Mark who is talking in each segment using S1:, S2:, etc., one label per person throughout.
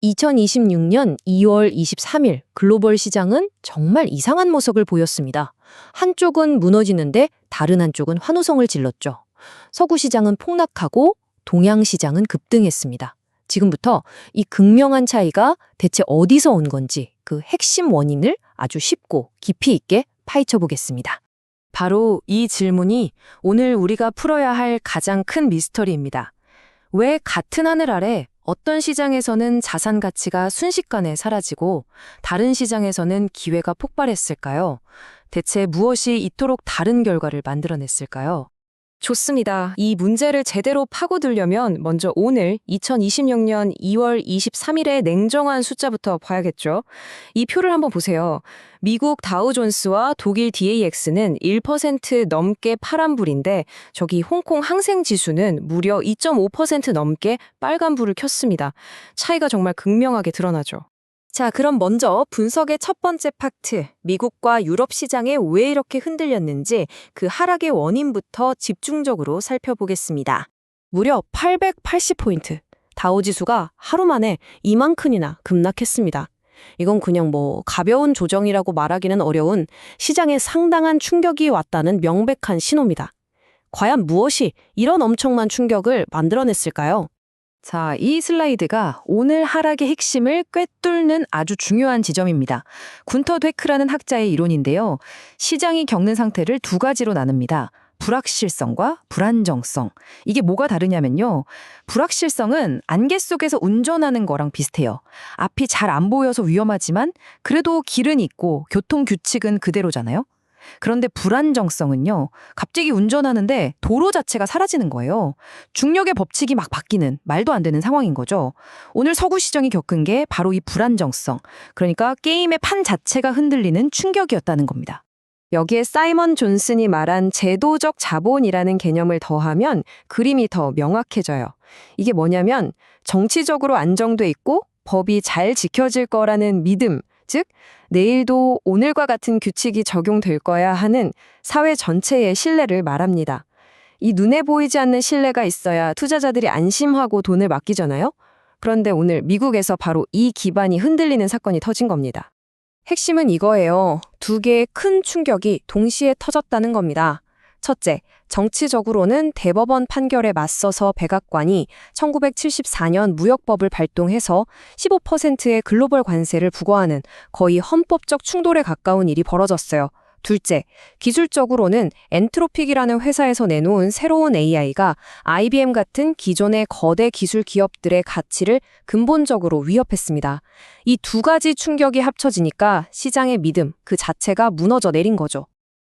S1: 2026년 2월 23일 글로벌 시장은 정말 이상한 모습을 보였습니다. 한쪽은 무너지는데 다른 한쪽은 환호성을 질렀죠. 서구 시장은 폭락하고 동양 시장은 급등했습니다. 지금부터 이 극명한 차이가 대체 어디서 온 건지 그 핵심 원인을 아주 쉽고 깊이 있게 파헤쳐 보겠습니다.
S2: 바로 이 질문이 오늘 우리가 풀어야 할 가장 큰 미스터리입니다. 왜 같은 하늘 아래 어떤 시장에서는 자산 가치가 순식간에 사라지고 다른 시장에서는 기회가 폭발했을까요? 대체 무엇이 이토록 다른 결과를 만들어냈을까요? 좋습니다. 이 문제를 제대로 파고들려면 먼저 오늘 2026년 2월 23일의 냉정한 숫자부터 봐야겠죠. 이 표를 한번 보세요. 미국 다우존스와 독일 DAX는 1% 넘게 파란불인데 저기 홍콩 항생지수는 무려 2.5% 넘게 빨간불을 켰습니다. 차이가 정말 극명하게 드러나죠. 자, 그럼 먼저 분석의 첫 번째 파트, 미국과 유럽 시장에 왜 이렇게 흔들렸는지 그 하락의 원인부터 집중적으로 살펴보겠습니다. 무려 880포인트, 다우지수가 하루 만에 이만큼이나 급락했습니다. 이건 그냥 가벼운 조정이라고 말하기는 어려운 시장에 상당한 충격이 왔다는 명백한 신호입니다. 과연 무엇이 이런 엄청난 충격을 만들어냈을까요? 자, 이 슬라이드가 오늘 하락의 핵심을 꿰뚫는 아주 중요한 지점입니다. 군터 데크라는 학자의 이론인데요. 시장이 겪는 상태를 두 가지로 나눕니다. 불확실성과 불안정성. 이게 뭐가 다르냐면요. 불확실성은 안개 속에서 운전하는 거랑 비슷해요. 앞이 잘 안 보여서 위험하지만 그래도 길은 있고 교통 규칙은 그대로잖아요. 그런데 불안정성은요, 갑자기 운전하는데 도로 자체가 사라지는 거예요. 중력의 법칙이 막 바뀌는 말도 안 되는 상황인 거죠. 오늘 서구 시장이 겪은 게 바로 이 불안정성, 그러니까 게임의 판 자체가 흔들리는 충격이었다는 겁니다. 여기에 사이먼 존슨이 말한 제도적 자본이라는 개념을 더하면 그림이 더 명확해져요. 이게 뭐냐면 정치적으로 안정돼 있고 법이 잘 지켜질 거라는 믿음, 즉 내일도 오늘과 같은 규칙이 적용될 거야 하는 사회 전체의 신뢰를 말합니다. 이 눈에 보이지 않는 신뢰가 있어야 투자자들이 안심하고 돈을 맡기잖아요. 그런데 오늘 미국에서 바로 이 기반이 흔들리는 사건이 터진 겁니다. 핵심은 이거예요. 두 개의 큰 충격이 동시에 터졌다는 겁니다. 첫째, 정치적으로는 대법원 판결에 맞서서 백악관이 1974년 무역법을 발동해서 15%의 글로벌 관세를 부과하는 거의 헌법적 충돌에 가까운 일이 벌어졌어요. 둘째, 기술적으로는 엔트로픽이라는 회사에서 내놓은 새로운 AI가 IBM 같은 기존의 거대 기술 기업들의 가치를 근본적으로 위협했습니다. 이 두 가지 충격이 합쳐지니까 시장의 믿음 그 자체가 무너져 내린 거죠.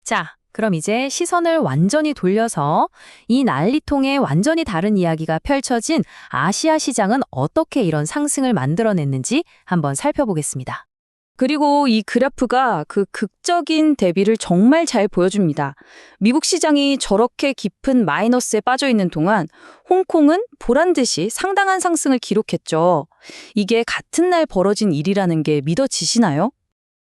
S2: 자, 그럼 이제 시선을 완전히 돌려서 이 난리통에 완전히 다른 이야기가 펼쳐진 아시아 시장은 어떻게 이런 상승을 만들어냈는지 한번 살펴보겠습니다.
S3: 그리고 이 그래프가 그 극적인 대비를 정말 잘 보여줍니다. 미국 시장이 저렇게 깊은 마이너스에 빠져 있는 동안 홍콩은 보란 듯이 상당한 상승을 기록했죠. 이게 같은 날 벌어진 일이라는 게 믿어지시나요?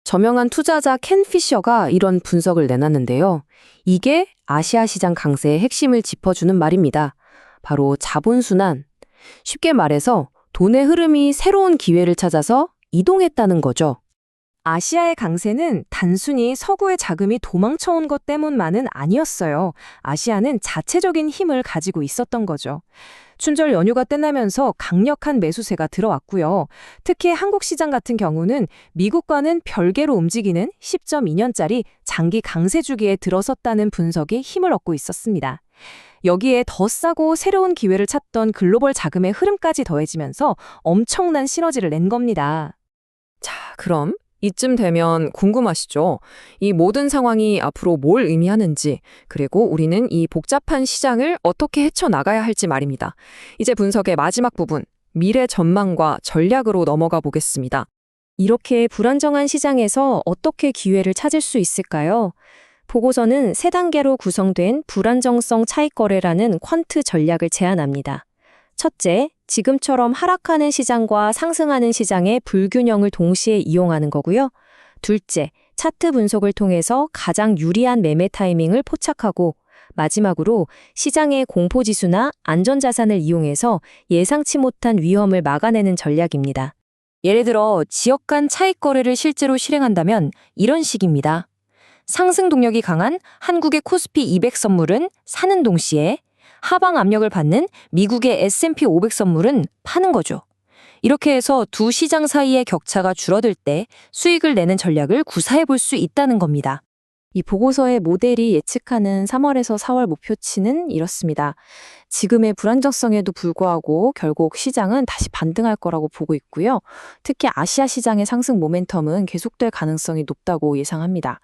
S1: 저명한 투자자 켄 피셔가 이런 분석을 내놨는데요. 이게 아시아 시장 강세의 핵심을 짚어주는 말입니다. 바로 자본순환. 쉽게 말해서 돈의 흐름이 새로운 기회를 찾아서 이동했다는 거죠.
S2: 아시아의 강세는 단순히 서구의 자금이 도망쳐온 것 때문만은 아니었어요. 아시아는 자체적인 힘을 가지고 있었던 거죠. 춘절 연휴가 끝나면서 강력한 매수세가 들어왔고요. 특히 한국 시장 같은 경우는 미국과는 별개로 움직이는 10.2년짜리 장기 강세 주기에 들어섰다는 분석이 힘을 얻고 있었습니다. 여기에 더 싸고 새로운 기회를 찾던 글로벌 자금의 흐름까지 더해지면서 엄청난 시너지를 낸 겁니다.
S4: 자, 그럼 이쯤 되면 궁금하시죠? 이 모든 상황이 앞으로 뭘 의미하는지, 그리고 우리는 이 복잡한 시장을 어떻게 헤쳐나가야 할지 말입니다. 이제 분석의 마지막 부분, 미래 전망과 전략으로 넘어가 보겠습니다.
S1: 이렇게 불안정한 시장에서 어떻게 기회를 찾을 수 있을까요? 보고서는 3단계로 구성된 불안정성 차익거래라는 퀀트 전략을 제안합니다. 첫째, 지금처럼 하락하는 시장과 상승하는 시장의 불균형을 동시에 이용하는 거고요. 둘째, 차트 분석을 통해서 가장 유리한 매매 타이밍을 포착하고 마지막으로 시장의 공포지수나 안전자산을 이용해서 예상치 못한 위험을 막아내는 전략입니다. 예를 들어 지역 간 차익 거래를 실제로 실행한다면 이런 식입니다. 상승 동력이 강한 한국의 코스피 200 선물은 사는 동시에 하방 압력을 받는 미국의 S&P 500 선물은 파는 거죠. 이렇게 해서 두 시장 사이의 격차가 줄어들 때 수익을 내는 전략을 구사해 볼 수 있다는 겁니다. 이 보고서의 모델이 예측하는 3월에서 4월 목표치는 이렇습니다. 지금의 불안정성에도 불구하고 결국 시장은 다시 반등할 거라고 보고 있고요. 특히 아시아 시장의 상승 모멘텀은 계속될 가능성이 높다고 예상합니다.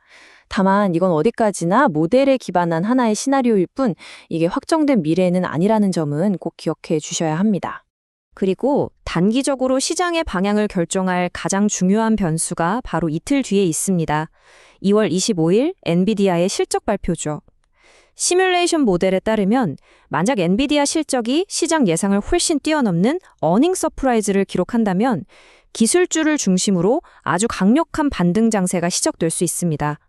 S1: 다만 이건 어디까지나 모델에 기반한 하나의 시나리오일 뿐 이게 확정된 미래는 아니라는 점은 꼭 기억해 주셔야 합니다. 그리고 단기적으로 시장의 방향을 결정할 가장 중요한 변수가 바로 이틀 뒤에 있습니다. 2월 25일 엔비디아의 실적 발표죠. 시뮬레이션 모델에 따르면 만약 엔비디아 실적이 시장 예상을 훨씬 뛰어넘는 어닝 서프라이즈를 기록한다면 기술주를 중심으로 아주 강력한 반등 장세가 시작될 수 있습니다.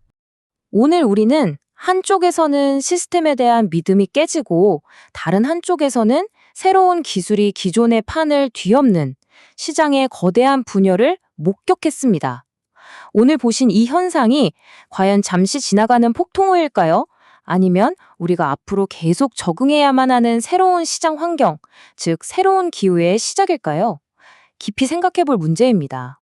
S1: 오늘 우리는 한쪽에서는 시스템에 대한 믿음이 깨지고 다른 한쪽에서는 새로운 기술이 기존의 판을 뒤엎는 시장의 거대한 분열을 목격했습니다. 오늘 보신 이 현상이 과연 잠시 지나가는 폭통우일까요? 아니면 우리가 앞으로 계속 적응해야만 하는 새로운 시장 환경, 즉 새로운 기후의 시작일까요? 깊이 생각해 볼 문제입니다.